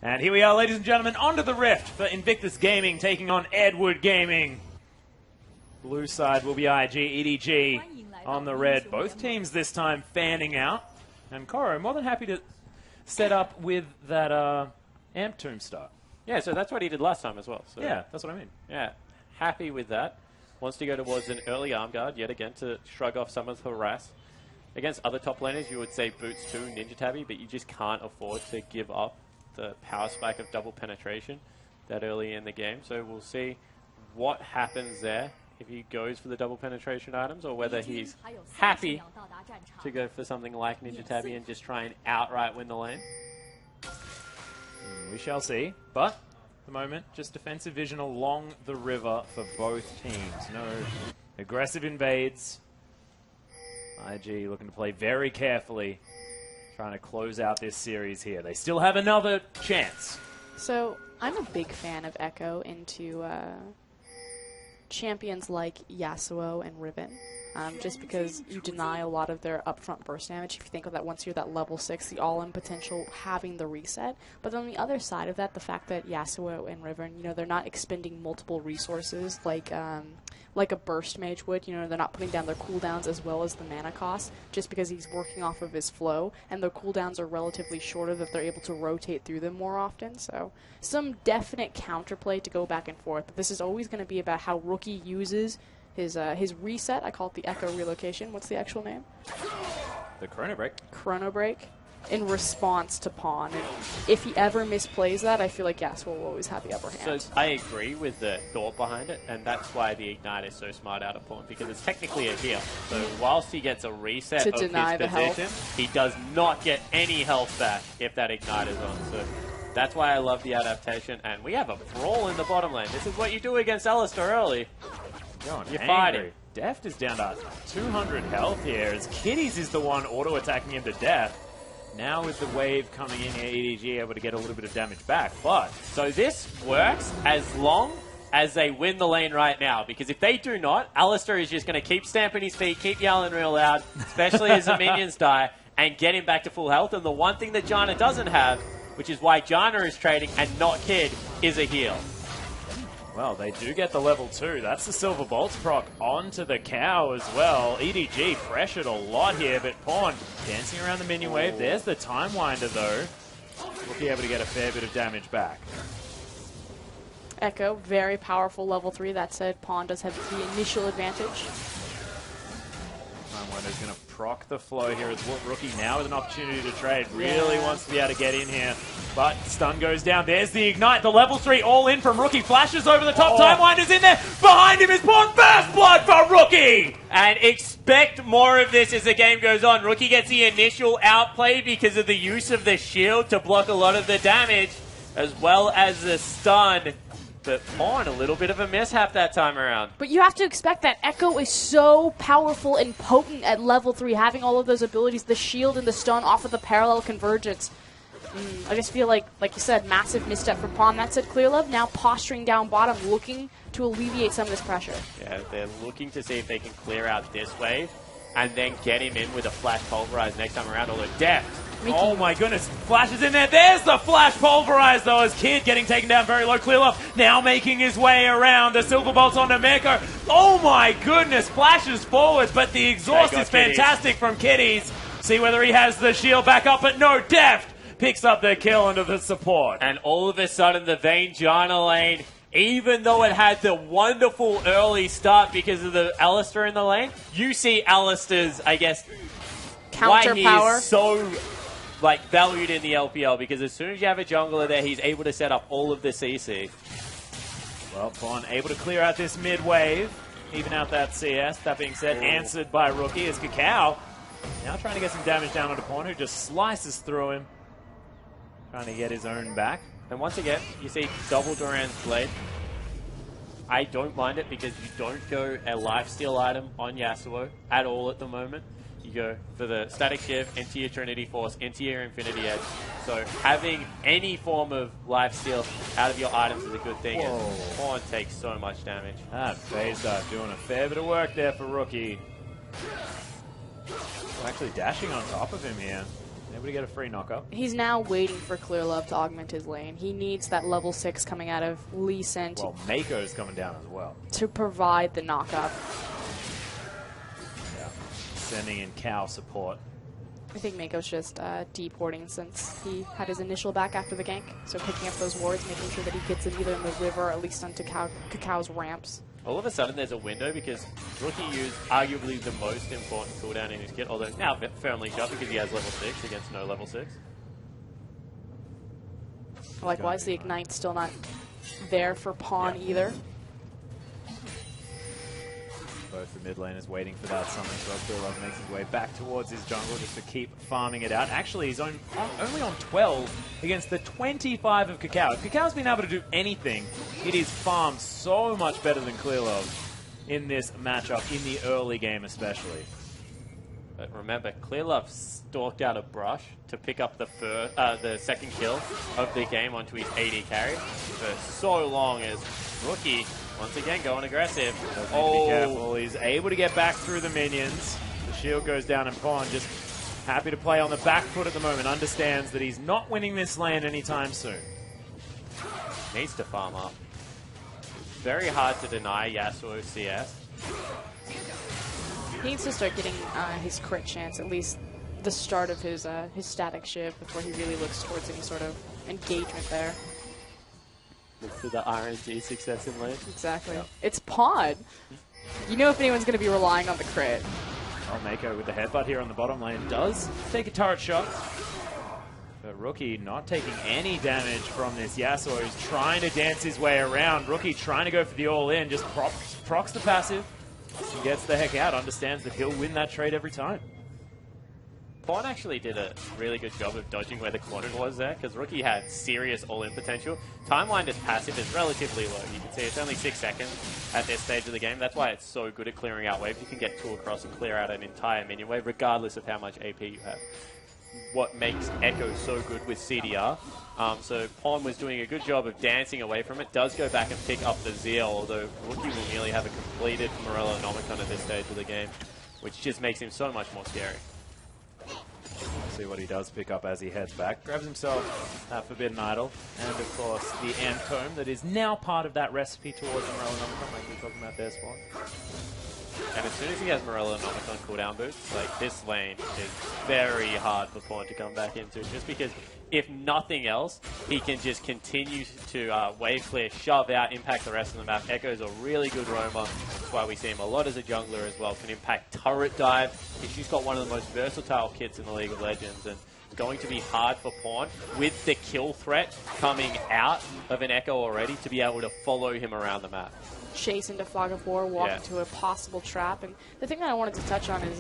And here we are, ladies and gentlemen, onto the Rift for Invictus Gaming taking on Edward Gaming. Blue side will be IG, EDG on the red. Both teams this time fanning out. And Koro, more than happy to set up with that Amp Tomb start. Yeah, so that's what he did last time as well. So yeah, that's what I mean. Yeah, happy with that. Wants to go towards an early arm guard, yet again, to shrug off some of the harass. Against other top laners, you would say Boots 2, Ninja Tabby, but you just can't afford to give up the power spike of double penetration that early in the game. So we'll see what happens there, if he goes for the double penetration items, or whether he's happy to go for something like Ninja Tabby and just try and outright win the lane. We shall see, but at the moment, just defensive vision along the river for both teams. No aggressive invades. IG looking to play very carefully, trying to close out this series here. They still have another chance. So I'm a big fan of Echo into champions like Yasuo and Riven, just because you deny a lot of their upfront burst damage. If you think of that, once you're that level 6, the all-in potential having the reset. But on the other side of that, the fact that Yasuo and Riven, you know, they're not expending multiple resources like a burst mage would. You know, they're not putting down their cooldowns as well as the mana cost, just because he's working off of his flow, and their cooldowns are relatively shorter, that they're able to rotate through them more often. So some definite counterplay to go back and forth. But this is always going to be about how Rookie uses his reset. I call it the Echo relocation. What's the actual name? The Chrono Break. Chrono Break. In response to Pawn. And if he ever misplays that, I feel like Yasuo will always have the upper hand. So I agree with the thought behind it, and that's why the Ignite is so smart out of Pawn, because it's technically a heal. So whilst he gets a reset to of deny his position, he does not get any health back if that Ignite is on. So that's why I love the adaptation. And we have a brawl in the bottom lane. This is what you do against Alistar early. You're fighting. Deft is down to 200 health here, as Kitties is the one auto-attacking him to death. Now with the wave coming in here, EDG able to get a little bit of damage back, but... So this works as long as they win the lane right now, because if they do not, Alistar is just going to keep stamping his feet, keep yelling real loud, especially as the minions die, and get him back to full health. And the one thing that Janna doesn't have, which is why Janna is trading and not Kid, is a heal. Well, they do get the level 2. That's the Silver Bolts proc onto the cow as well. EDG pressured a lot here, but Pawn dancing around the minion wave. There's the Time Winder, though. Will be able to get a fair bit of damage back. Echo, very powerful level 3. That said, Pawn does have the initial advantage. Time Winder's going to proc the flow here as Rookie now with an opportunity to trade. Really wants to be able to get in here. But stun goes down. There's the Ignite. The level 3 all in from Rookie. Flashes over the top. Time Winder's in there. Behind him is Pawn. First blood for Rookie. And expect more of this as the game goes on. Rookie gets the initial outplay because of the use of the shield to block a lot of the damage, as well as the stun. But Pawn, a little bit of a mishap that time around. But you have to expect that Echo is so powerful and potent at level 3, having all of those abilities, the shield and the stun off of the parallel convergence. I just feel like you said, massive misstep from Pawn. That said, Clear Love now posturing down bottom, looking to alleviate some of this pressure. Yeah, they're looking to see if they can clear out this wave and then get him in with a Flash Pulverize next time around, although Deft. Oh my goodness, Flash is in there. There's the Flash Pulverize, though, as Kid getting taken down very low. Clear Love now making his way around. The Silver Bolts onto Meko. Oh my goodness, flashes forwards, but the exhaust is fantastic from Kitties. See whether he has the shield back up, but no, Deft picks up the kill under the support. And all of a sudden, the Vayne Janna lane, even though it had the wonderful early start because of the Alistar in the lane, you see Alistar's, I guess, counter why power. He is so valued in the LPL, because as soon as you have a jungler there, he's able to set up all of the CC. Well, Pawn able to clear out this mid wave, even out that CS. That being said, answered by Rookie as Cacao now trying to get some damage down onto Pawn, who just slices through him, trying to get his own back. And once again, you see double Duran's Blade. I don't mind it because you don't go a lifesteal item on Yasuo at all at the moment. You go for the Static Shift into your Trinity Force, into your Infinity Edge. So having any form of lifesteal out of your items is a good thing. And Pawn takes so much damage. That phase dive doing a fair bit of work there for Rookie. Actually dashing on top of him here. Able to get a free knockup. He's now waiting for Clear Love to augment his lane. He needs that level 6 coming out of Lee Sin Well, Mako's coming down as well. to provide the knockup. Yeah. Sending in cow support. I think Mako's just deporting since he had his initial back after the gank. So picking up those wards, making sure that he gets it either in the river or at least onto Cacao's ramps. All of a sudden, there's a window because Rookie used arguably the most important cooldown in his kit, although now firmly shut because he has level 6 against no level 6. Likewise, the Ignite's still not there for Pawn either. Both the mid laners waiting for that summon. Clear Love makes his way back towards his jungle just to keep farming it out. Actually, he's only on 12 against the 25 of Cacao. If Cacao's been able to do anything, it is farmed so much better than Clear Love in this matchup, in the early game especially. But remember, Clear Love stalked out a brush to pick up the second kill of the game onto his AD carry for so long as Rookie, once again, going aggressive. Be careful. He's able to get back through the minions. The shield goes down and Pawn just happy to play on the back foot at the moment. Understands that he's not winning this lane anytime soon. Needs to farm up. Very hard to deny Yasuo CS. He needs to start getting his crit chance, at least the start of his static shift before he really looks towards any sort of engagement there. Look for the RNG success in lane. Exactly. Yep. It's Pod. You know if anyone's going to be relying on the crit. Well, Mako with the headbutt here on the bottom lane does take a turret shot. But Rookie not taking any damage from this Yasuo, who's trying to dance his way around. Rookie trying to go for the all-in, just procs the passive and gets the heck out. Understands that he'll win that trade every time. Pawn actually did a really good job of dodging where the quadrant was there, because Rookie had serious all-in potential. Timeline as passive is relatively low. You can see it's only 6 seconds at this stage of the game. That's why it's so good at clearing out waves. You can get 2 across and clear out an entire minion wave, regardless of how much AP you have. What makes Echo so good with CDR. So Pawn was doing a good job of dancing away from it. Does go back and pick up the Zeal, although Rookie will nearly have a completed Morello Nomicon at this stage of the game, which just makes him so much more scary. We'll see what he does pick up as he heads back. Grabs himself that Forbidden Idol, and of course the Antome that is now part of that recipe towards Morello Nomicon, like we were talking about there, Spawn. And as soon as he has Morello Nomicon cooldown boosts, like, this lane is very hard for Pawn to come back into, just because if nothing else, he can just continue to wave clear, shove out, impact the rest of the map. Echo's a really good roamer. That's why we see him a lot as a jungler as well. Can impact turret dive. She's got one of the most versatile kits in the League of Legends, and it's going to be hard for Pawn, with the kill threat coming out of an Echo already, to be able to follow him around the map. Chase into Fog of War, walk into a possible trap. And the thing that I wanted to touch on is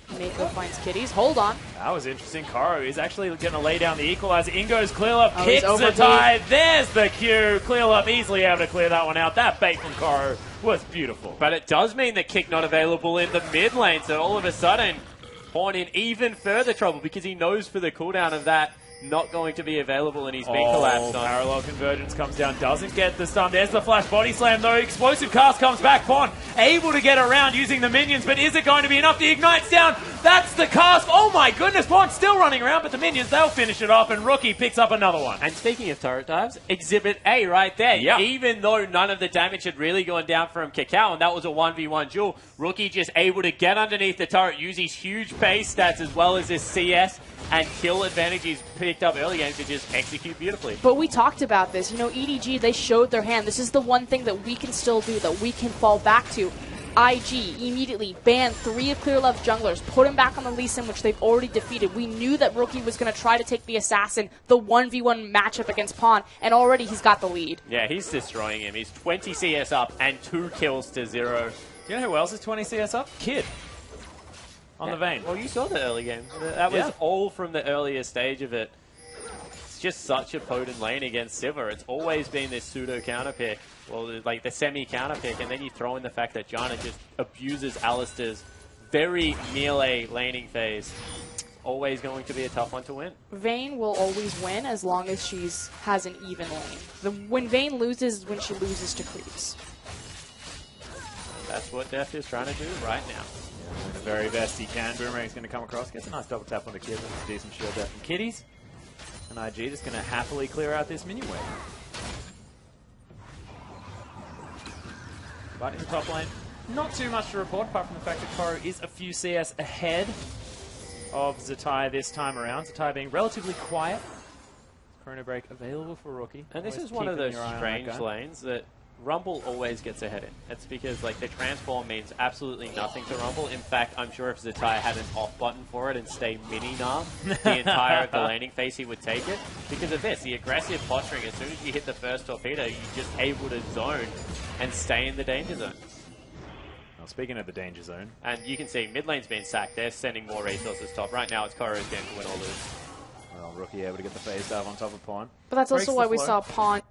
Mako finds Kitties. Hold on. That was interesting. Karo is actually going to lay down the equalizer. In goes Clear Love, kicks the overboard. tide. There's the Q. Clear Love easily able to clear that one out. That bait from Karo was beautiful. But it does mean the kick not available in the mid lane, so all of a sudden, Pawn in even further trouble because he knows for the cooldown of that not going to be available, and he's being collapsed on. Parallel convergence comes down, doesn't get the stun. There's the flash body slam though. Explosive cast comes back. Pawn able to get around using the minions, but is it going to be enough? The Ignite's down. That's the cast. Oh my goodness, Pawn still running around, but the minions, they'll finish it off, and Rookie picks up another one. And speaking of turret dives, Exhibit A right there. Yep. Even though none of the damage had really gone down from Cacao, and that was a 1v1 duel, Rookie just able to get underneath the turret, use his huge base stats as well as his CS and kill advantage he's picked up early game to just execute beautifully. But we talked about this. You know, EDG, they showed their hand. This is the one thing that we can still do, that we can fall back to. IG immediately banned 3 of Clear Love's junglers, put him back on the Lee Sin, which they've already defeated. We knew that Rookie was going to try to take the Assassin, the 1v1 matchup against Pawn, and already he's got the lead. Yeah, he's destroying him. He's 20 CS up and 2 kills to 0. Do you know who else is 20 CS up? Kid. On the Vayne. Well, you saw the early game. That was all from the earlier stage of it. It's just such a potent lane against Sivir. It's always been this pseudo counter pick, well, like the semi counter pick, and then you throw in the fact that Janna just abuses Alistair's very melee laning phase. Always going to be a tough one to win. Vayne will always win as long as she has an even lane. When Vayne loses is when she loses to creeps. That's what Deft is trying to do right now. Doing the very best he can. Boomerang's going to come across. Gets a nice double tap on the kid. That's a decent shield there from Kitties. And IG just going to happily clear out this minion wave. But in the top lane, not too much to report, apart from the fact that Koro is a few CS ahead of Zatai this time around. Zatai being relatively quiet. Chrono Break available for Rookie. And this Always is one of those keeping your eye on strange that guy. lanes that Rumble always gets ahead in. It's because like the transform means absolutely nothing to Rumble. In fact, I'm sure if Zatai had an off button for it and stay mini-narm the entire of the laning phase, he would take it. Because of this, the aggressive posturing, as soon as you hit the first torpedo, you're just able to zone and stay in the danger zone. Well, speaking of the danger zone. And you can see mid lane's being sacked. They're sending more resources top. Right now, it's Koro's game to win or lose. Well, Rookie able to get the face dive on top of Pawn. But that's Breaks also the why we flow. saw Pawn.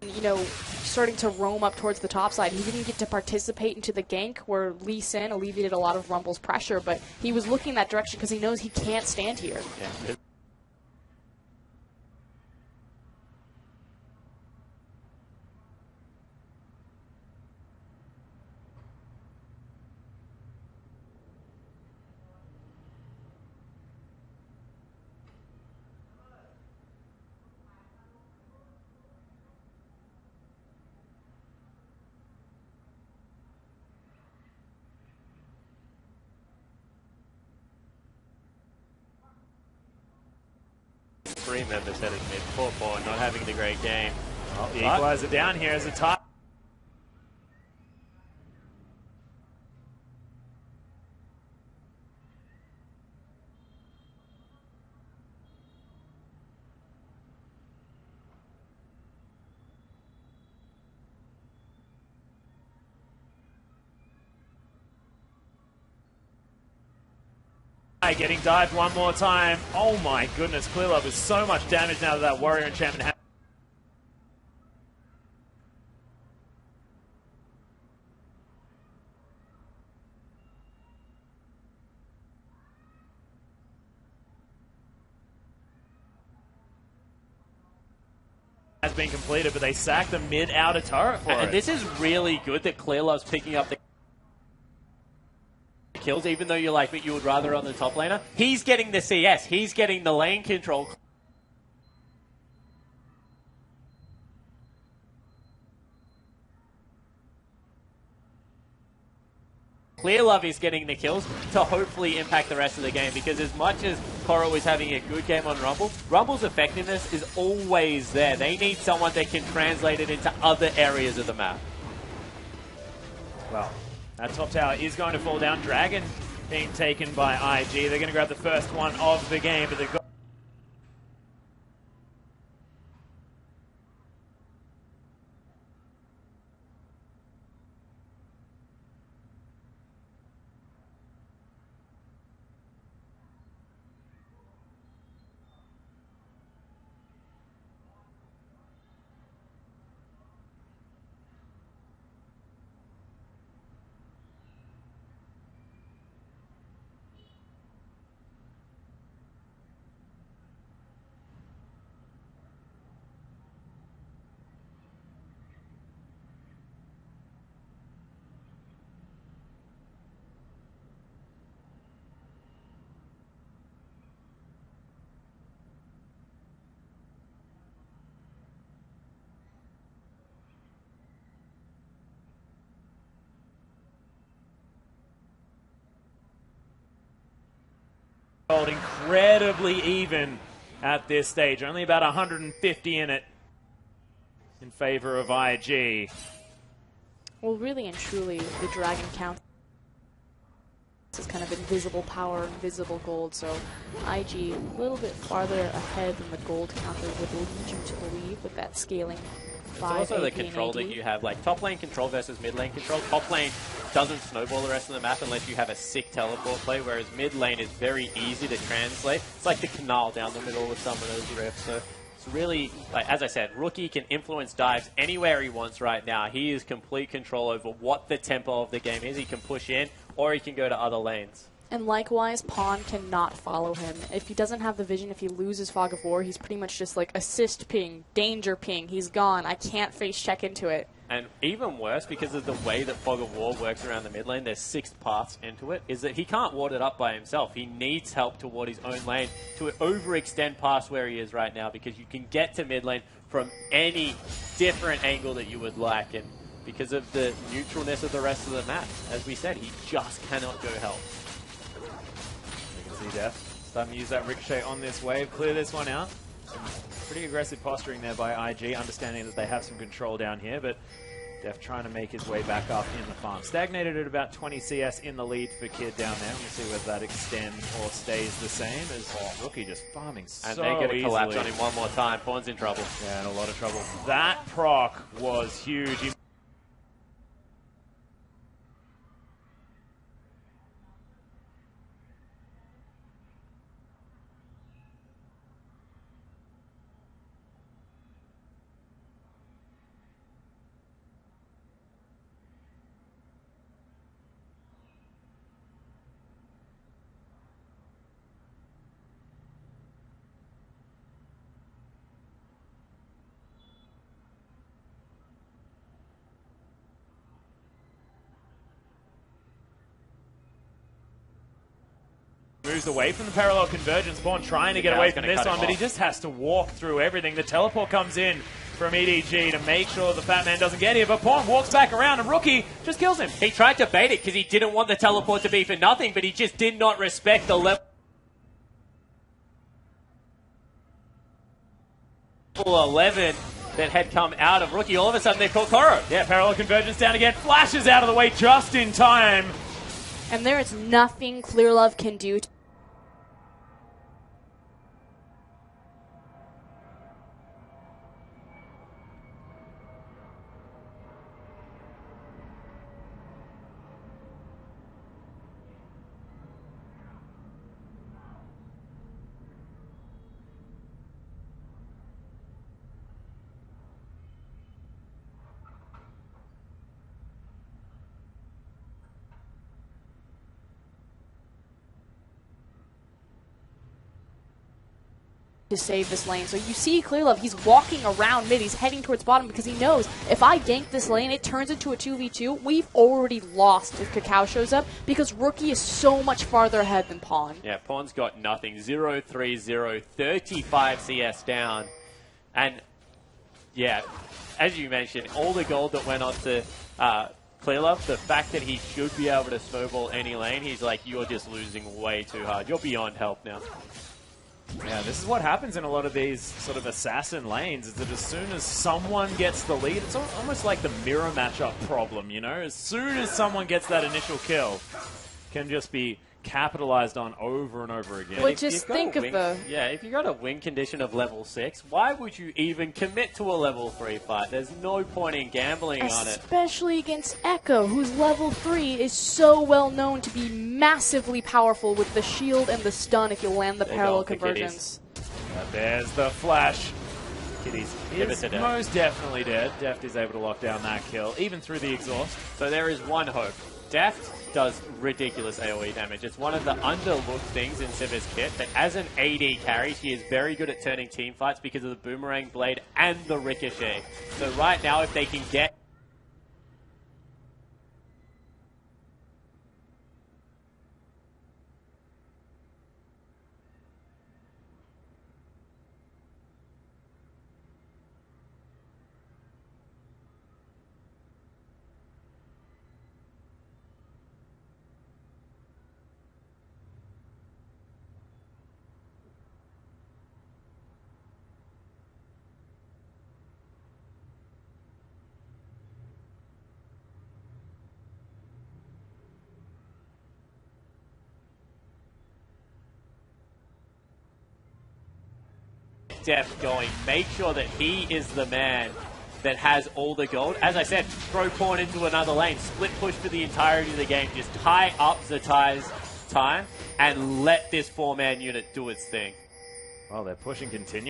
You know, starting to roam up towards the top side. He didn't get to participate into the gank where Lee Sin alleviated a lot of Rumble's pressure, but he was looking that direction because he knows he can't stand here. Yeah. Three members heading mid. Poor Pawn not having the great game. Oh, the equalizer down here as a tie. Getting dived one more time. Oh my goodness, Clearlove is so much damage now that that Warrior enchantment has been completed, but they sack the mid-outer turret for it. And this is really good that Clearlove's picking up the kills, even though you're like, but you would rather on the top laner. He's getting the CS. He's getting the lane control. Clearlove is getting the kills to hopefully impact the rest of the game, because as much as Koro is having a good game on Rumble, Rumble's effectiveness is always there. They need someone that can translate it into other areas of the map. Well, that top tower is going to fall down. Dragon being taken by IG. They're going to grab the first one of the game, but they've got incredibly even at this stage. Only about 150 in it in favor of IG. Well, really and truly, the Dragon counts as kind of invisible power, invisible gold, so IG a little bit farther ahead than the gold counter would lead you to believe with that scaling It's also the control that you have, like top lane control versus mid lane control. Top lane doesn't snowball the rest of the map unless you have a sick teleport play, whereas mid lane is very easy to translate. It's like the canal down the middle with some of those riffs. So it's really, like, as I said, Rookie can influence dives anywhere he wants right now. He has complete control over what the tempo of the game is. He can push in, or he can go to other lanes. And likewise, Pawn cannot follow him. If he doesn't have the vision, if he loses Fog of War, he's pretty much just like assist ping, danger ping, he's gone. I can't face check into it. And even worse, because of the way that Fog of War works around the mid lane, there's 6 paths into it, is that he can't ward it up by himself. He needs help toward his own lane to overextend past where he is right now, because you can get to mid lane from any different angle that you would like. And because of the neutralness of the rest of the map, as we said, he just cannot go help. You can see Def starting to use that ricochet on this wave, clear this one out. Pretty aggressive posturing there by IG, understanding that they have some control down here, but Def trying to make his way back up in the farm. Stagnated at about 20 CS in the lead for Kid down there. We'll see whether that extends or stays the same, as Rookie just farming so easily. And they get a collapse on him one more time. Pawn's in trouble. Yeah, in a lot of trouble. That proc was huge. Moves away from the parallel convergence. Pawn trying to get away from this one, but he just has to walk through everything. The teleport comes in from EDG to make sure the Fat Man doesn't get here, but Pawn walks back around and Rookie just kills him. He tried to bait it because he didn't want the teleport to be for nothing, but he just did not respect the level 11 that had come out of Rookie. All of a sudden they've caught Koro. Yeah, parallel convergence down again. Flashes out of the way just in time. And there is nothing Clear Love can do to save this lane. So you see Clear Love, he's walking around mid, he's heading towards bottom because he knows if I gank this lane, it turns into a 2v2. We've already lost if Cacao shows up because Rookie is so much farther ahead than Pawn. Yeah, Pawn's got nothing. 0-3-0, 35 CS down. And yeah, as you mentioned, all the gold that went on to Clear Love, the fact that he should be able to snowball any lane, he's like, you're just losing way too hard. You're beyond help now. Yeah, this is what happens in a lot of these sort of assassin lanes, is that as soon as someone gets the lead, it's almost like the mirror matchup problem, you know? As soon as someone gets that initial kill, can just be capitalized on over and over again. But just think of the... Yeah, if you got a win condition of level 6, why would you even commit to a level 3 fight? There's no point in gambling on it. Especially against Echo, whose level 3 is so well known to be massively powerful with the shield and the stun if you land the parallel convergence. There's the flash. Kitties is most definitely dead. Deft is able to lock down that kill, even through the exhaust. So there is one hope. Deft does ridiculous AoE damage. It's one of the underlooked things in Sivir's kit, that as an AD carry, she is very good at turning team fights because of the Boomerang Blade and the Ricochet. So right now, if they can get Deft going, make sure that he is the man that has all the gold. As I said, throw pawn into another lane, split push for the entirety of the game, just tie up Zatai's time and let this 4-man unit do its thing. Well, they're pushing continue.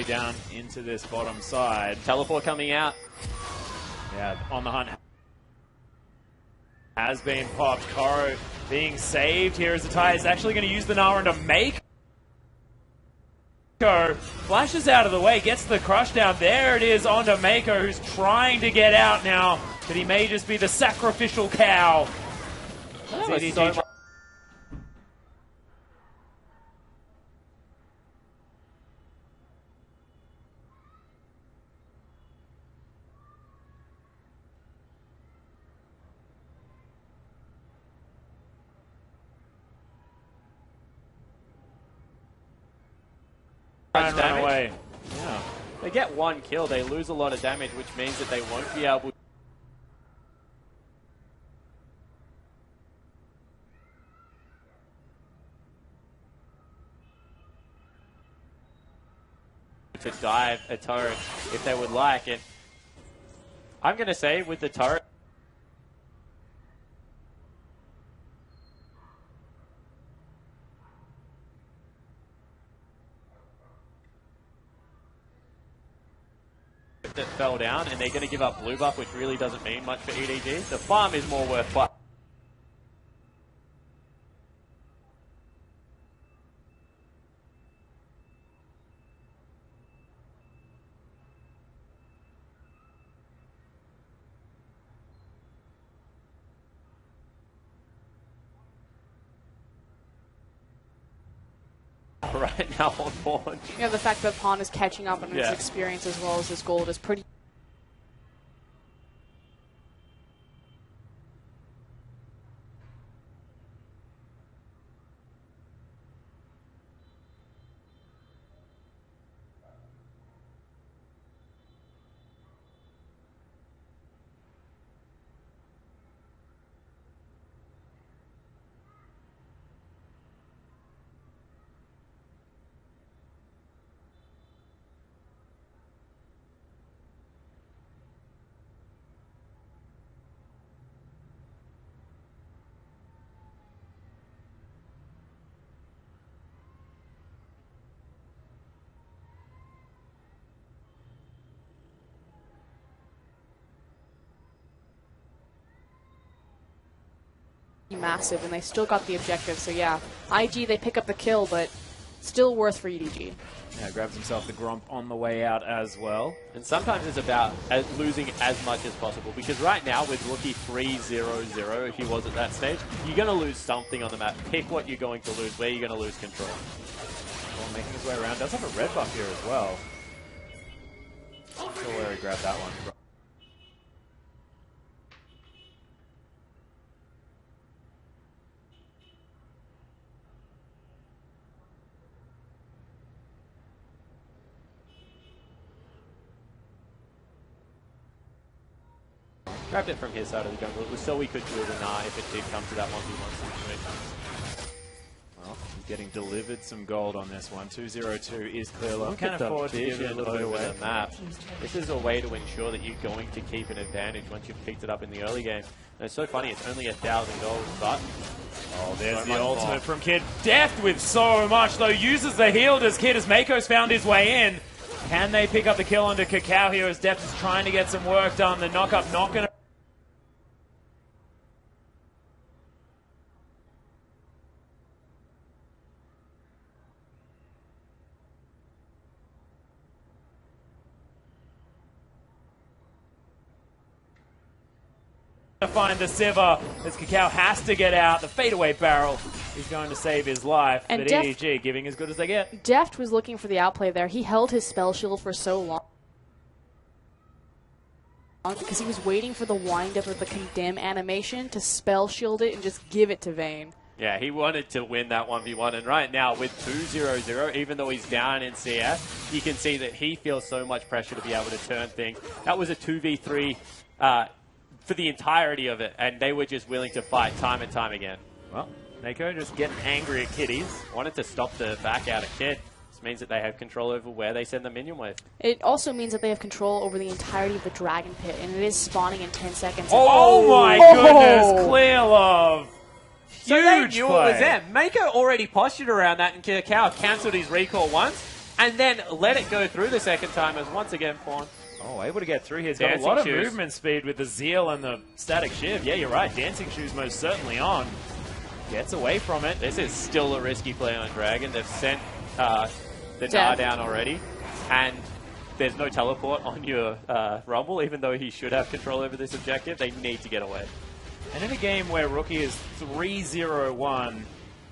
Down into this bottom side. Teleport coming out. Yeah, on the hunt has been popped. Koro being saved here as Zatai is actually going to use the Nara to make. Flashes out of the way, gets the crush down. There it is onto Mako, who's trying to get out now, but he may just be the sacrificial cow. EDG run away. Yeah. They get one kill, they lose a lot of damage, which means that they won't be able to dive a turret if they would like. And I'm going to say with the turret, that fell down, and they're going to give up blue buff, which really doesn't mean much for EDG. The farm is more worthwhile. Right now on board. Yeah, the fact that Pawn is catching up on his experience as well as his gold is pretty. Massive, and they still got the objective. So yeah, IG, they pick up the kill, but still worth for EDG. Yeah, grabs himself the Gromp on the way out as well. And sometimes it's about losing as much as possible, because right now with Rookie 3-0-0, if he was at that stage, you're going to lose something on the map. Pick what you're going to lose, where you're going to lose control. Well, making his way around. Does have a red buff here as well. Not sure where he grabbed that one. Grabbed it from his side of the jungle. It was so we could do it if it did come to that 1v1 situation. Well, he's getting delivered some gold on this one. 2-0-2 is clear. Look Can at the afford to give it a little bit away. The map. This is a way to ensure that you're going to keep an advantage once you've picked it up in the early game. And it's so funny, it's only 1,000 gold, but... Oh, there's the ultimate from Kid. Deft with so much, though. Uses the heal as Kid as Mako's found his way in. Can they pick up the kill onto Cacao here as Deft is trying to get some work done? The knock-up not going to... find the Siva as Cacao has to get out. The fadeaway barrel is going to save his life, and but EDG giving as good as they get. Deft was looking for the outplay there. He held his spell shield for so long because he was waiting for the wind-up of the condemn animation to spell shield it and just give it to Vayne. Yeah, he wanted to win that 1v1, and right now with 2-0-0, even though he's down in CS, you can see that he feels so much pressure to be able to turn things. That was a 2v3 for the entirety of it, and they were just willing to fight time and time again. Well, Mako just getting angry at Kitties. Wanted to stop the back out of Kid. This means that they have control over where they send the minion wave. It also means that they have control over the entirety of the Dragon Pit, and it is spawning in 10 seconds. Oh my goodness, Clear Love. So they Huge knew play. it was them. Mako already postured around that, and Kakao cancelled his recall once, and then let it go through the second time as once again Pawn. Oh, able to get through here. He's got a Dancing lot of shoes. movement speed with the Zeal and the Static Shiv. Yeah, you're right. Dancing Shoes most certainly on. Gets away from it. This is still a risky play on Dragon. They've sent the Gnar down already, and there's no teleport on your Rumble, even though he should have control over this objective. They need to get away. And in a game where Rookie is 3-0-1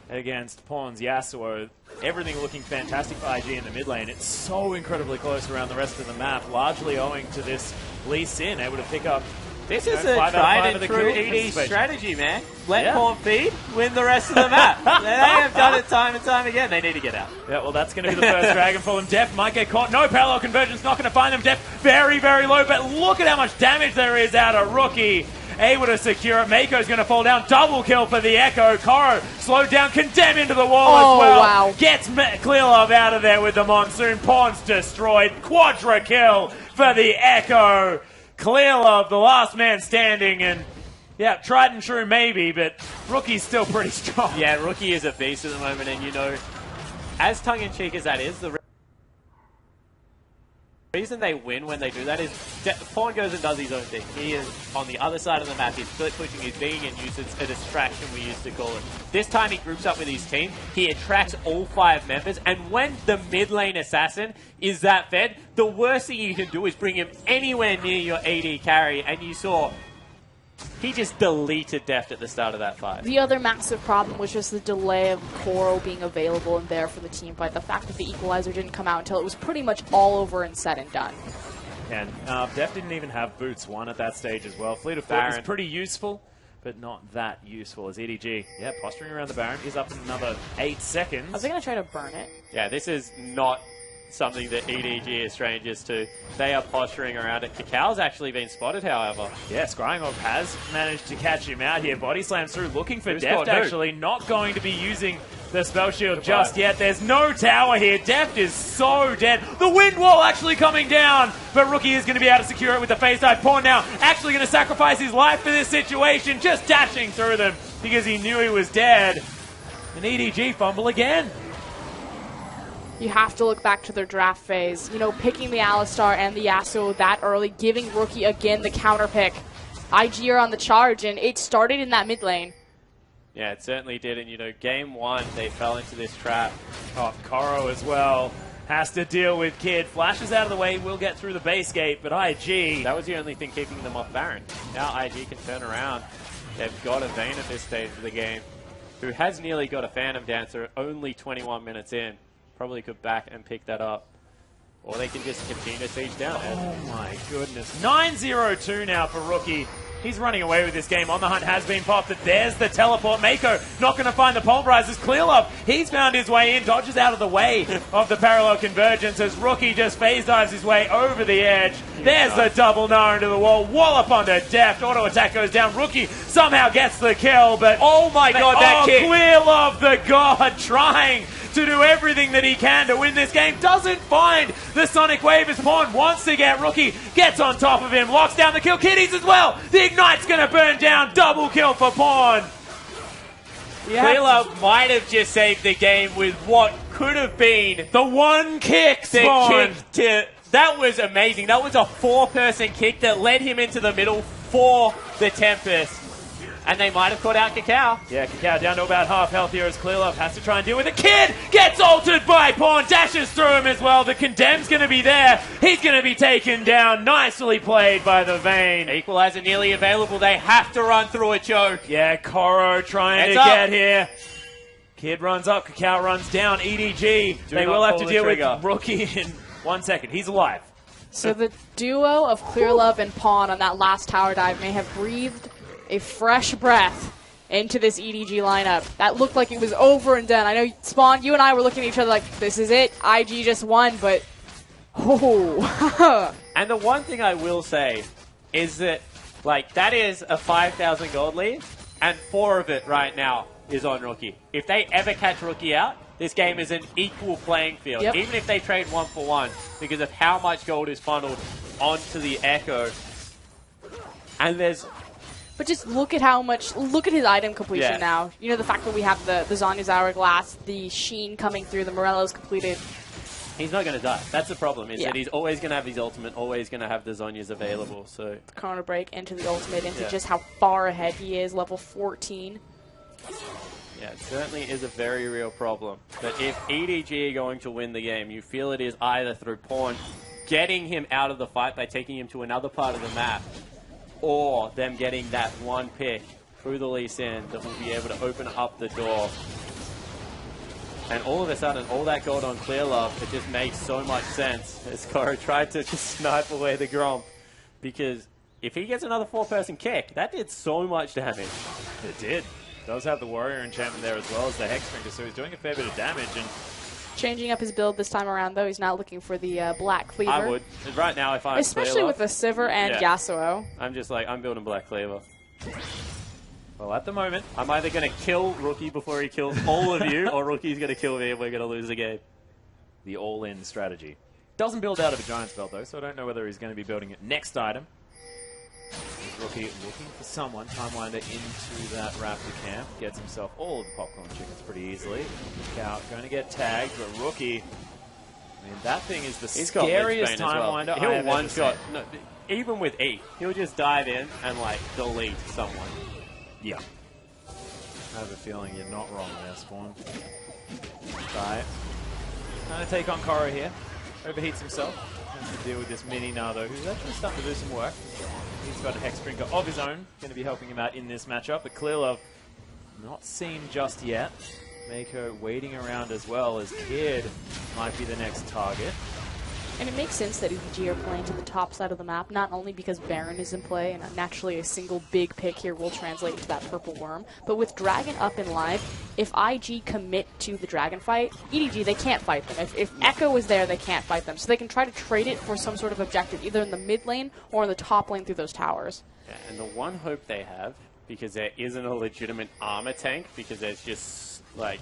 against Pawn's Yasuo, everything looking fantastic for IG in the mid lane, it's so incredibly close around the rest of the map, largely owing to this Lee Sin able to pick up. This is a tried and true ED strategy, man. Let Pawn feed, win the rest of the map. They have done it time and time again. They need to get out. Yeah, well, that's going to be the first Dragon for them. Def might get caught. No parallel convergence, not going to find them. Def very, very low, but look at how much damage there is out of Rookie. Able to secure it. Mako's going to fall down. Double kill for the Echo. Koro slowed down. Condemn into the wall as well. Wow. Gets Clear Love out of there with the Monsoon. Pawn's destroyed. Quadra kill for the Echo. Clear Love, the last man standing, and yeah, tried and true maybe, but Rookie's still pretty strong. Yeah, Rookie is a beast at the moment, and you know, as tongue-in-cheek as that is, the reason they win when they do that is Pawn goes and does his own thing. He is on the other side of the map. He's split pushing his being and uses a distraction, we used to call it. This time he groups up with his team. He attracts all 5 members, and when the mid lane assassin is that fed, the worst thing you can do is bring him anywhere near your AD carry, and you saw he just deleted Deft at the start of that fight. The other massive problem was just the delay of Koro being available and there for the team fight. The fact that the equalizer didn't come out until it was pretty much all over and said and done. And Def didn't even have Boots 1 at that stage as well. Fleet of Foot is pretty useful, but not that useful as EDG. Yeah, posturing around the Baron is up in another 8 seconds. Are they going to try to burn it? Yeah, this is not something that EDG is strangers to. They are posturing around it. Kakao's actually been spotted, however. Yeah, Scryingorb has managed to catch him out here. Body slams through, looking for Deft actually. Not going to be using the spell shield just yet. There's no tower here. Deft is so dead. The wind wall actually coming down, but Rookie is going to be able to secure it with the face dive. Pawn now actually going to sacrifice his life for this situation, just dashing through them because he knew he was dead. And EDG fumble again. You have to look back to their draft phase. You know, picking the Alistar and the Yasuo that early, giving Rookie again the counter pick. IG are on the charge, and it started in that mid lane. Yeah, it certainly did. And, you know, game 1, they fell into this trap. Oh, Koro as well has to deal with Kid. Flashes out of the way, will get through the base gate, but IG... That was the only thing keeping them off Baron. Now IG can turn around. They've got a Vayne at this stage of the game, who has nearly got a Phantom Dancer only 21 minutes in. Probably could back and pick that up. Or they can just continue to siege down. Oh my goodness. 9-0-2 now for Rookie. He's running away with this game. On the hunt has been popped, but there's the teleport. Mako not going to find the pulverizers. Clear Love, he's found his way in, dodges out of the way of the parallel convergence as Rookie just phase dives his way over the edge. There's the double Gnar into the wall. Wallop onto Deft. Auto attack goes down. Rookie somehow gets the kill, but oh my god, that kick. Clear Love, the god, trying to do everything that he can to win this game. Doesn't find the Sonic Wave as Pawn wants to get Rookie. Gets on top of him. Locks down the kill. Kitties as well. The Ignite's going to burn down. Double kill for Pawn. Clear Love might have just saved the game with what could have been the one kick. That was amazing. That was a 4-person kick that led him into the middle for the Tempest. And they might have caught out Kakao. Yeah, Kakao down to about half health here as Clear Love has to try and deal with it. Kid gets altered by Pawn, dashes through him as well. The Condemn's going to be there. He's going to be taken down. Nicely played by the Vayne. Equalizer nearly available. They have to run through a choke. Yeah, Koro trying to get here. Kid runs up, Kakao runs down. EDG, they will have to deal with Rookie in 1 second. He's alive. So the duo of Clear Love and Pawn on that last tower dive may have breathed a fresh breath into this EDG lineup. That looked like it was over and done. I know, Spawn, you and I were looking at each other like, this is it. IG just won, but... Oh. And the one thing I will say is that Like, that is a 5,000 gold lead, and 4 of it right now is on Rookie. If they ever catch Rookie out, this game is an equal playing field, even if they trade 1-for-1, because of how much gold is funneled onto the Echo. And there's... But just look at look at his item completion now. You know, the fact that we have the Zhonya's Hourglass, the Sheen coming through, the Morello's completed. He's not going to die. That's the problem, is that he's always going to have his ultimate, always going to have the Zhonya's available. So the Chrono Break into the ultimate, into just how far ahead he is, level 14. Yeah, it certainly is a very real problem. But if EDG are going to win the game, you feel it is either through Pawn getting him out of the fight by taking him to another part of the map, or them getting that one pick through the Lee Sin that will be able to open up the door. And all of a sudden, all that gold on Clear Love, it just makes so much sense as Koro tried to just snipe away the Gromp. Because if he gets another 4-person kick, that did so much damage. It did. Does have the Warrior enchantment there as well as the Hexbringer, so he's doing a fair bit of damage. And changing up his build this time around, though, he's not looking for the Black Cleaver. I would. Right now, if I'm especially with the Sivir and Yasuo. I'm just like, I'm building Black Cleaver. Well, at the moment, I'm either going to kill Rookie before he kills all of you, or Rookie's going to kill me and we're going to lose the game. The all-in strategy. Doesn't build out of a Giant's Belt, though, so I don't know whether he's going to be building it next item. Rookie looking for someone. Timewinder into that Raptor camp. Gets himself all of the popcorn chickens pretty easily. Scout going to get tagged, but Rookie, I mean, that thing is the scariest Timewinder He'll I've ever seen. No, even with E, he'll just dive in and, like, delete someone. Yeah. I have a feeling you're not wrong there, Spawn. Try. Trying to take on Koro here. Overheats himself. Has to deal with this Mini Nado, who's actually starting to do some work. He's got a Hexbringer of his own, going to be helping him out in this matchup. But Clearlove, not seen just yet. Mako waiting around as well, as Kid might be the next target. And it makes sense that EDG are playing to the top side of the map, not only because Baron is in play, and naturally a single big pick here will translate into that purple worm, but with Dragon up in live, if IG commit to the Dragon fight, EDG, they can't fight them. If Echo is there, they can't fight them. So they can try to trade it for some sort of objective, either in the mid lane or in the top lane through those towers. Yeah, and the one hope they have, because there isn't a legitimate armor tank, because there's just, like,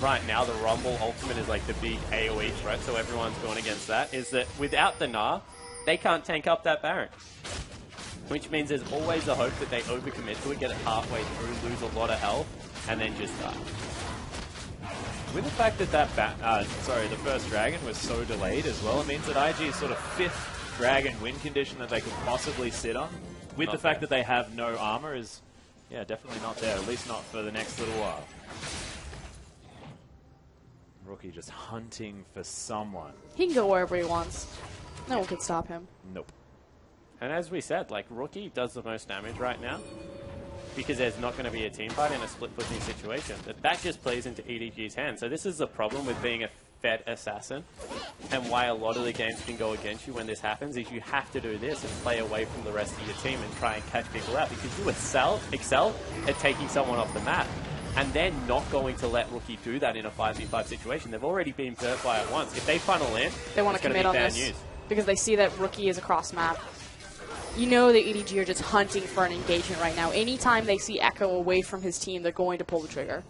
right now the Rumble ultimate is like the big AoE threat, so everyone's going against that, is that without the Gnar, they can't tank up that Baron. Which means there's always the hope that they overcommit to it, get it halfway through, lose a lot of health, and then just die. With the fact that the first Dragon was so delayed as well, it means that IG's sort of 5th Dragon win condition that they could possibly sit on, with the fact that they have no armor, is definitely not there, at least not for the next little while. Rookie just hunting for someone. He can go wherever he wants. No one can stop him. Nope. And as we said, like, Rookie does the most damage right now, because there's not going to be a team fight in a split-pushing situation. That just plays into EDG's hands. So this is the problem with being a fed assassin, and why a lot of the games can go against you when this happens, is you have to do this and play away from the rest of your team and try and catch people out, because you excel at taking someone off the map. And they're not going to let Rookie do that in a 5v5 situation. They've already been burnt by it once. If they funnel in, they want to commit on this news. Because they see that Rookie is across map. You know that EDG are just hunting for an engagement right now. Anytime they see Echo away from his team, they're going to pull the trigger.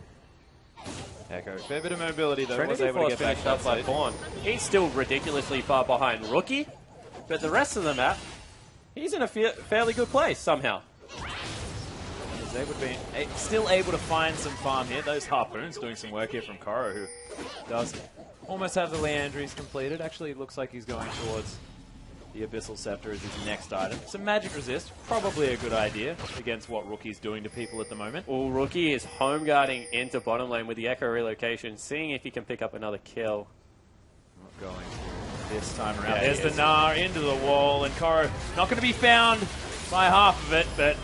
Echo, fair bit of mobility though. Was able to get back up by Pawn. He's still ridiculously far behind Rookie, but the rest of the map, he's in a fairly good place somehow. They would be still able to find some farm here. Those Harpoons doing some work here from Koro, who does almost have the Leandries completed. Actually, it looks like he's going towards the Abyssal Scepter as his next item. Some magic resist, probably a good idea against what Rookie's doing to people at the moment. Well, Rookie is home guarding into bottom lane with the Echo relocation, seeing if he can pick up another kill. Not going to this time around. There's the Gnar into the wall, and Koro not going to be found by half of it, but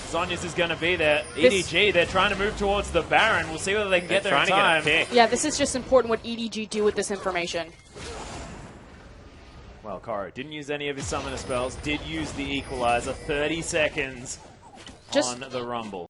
Zhonya's is going to be there. EDG, they're trying to move towards the Baron. We'll see whether they can get there in time. Yeah, this is just important what EDG do with this information. Well, Koro didn't use any of his summoner spells, did use the Equalizer. 30 seconds on the Rumble.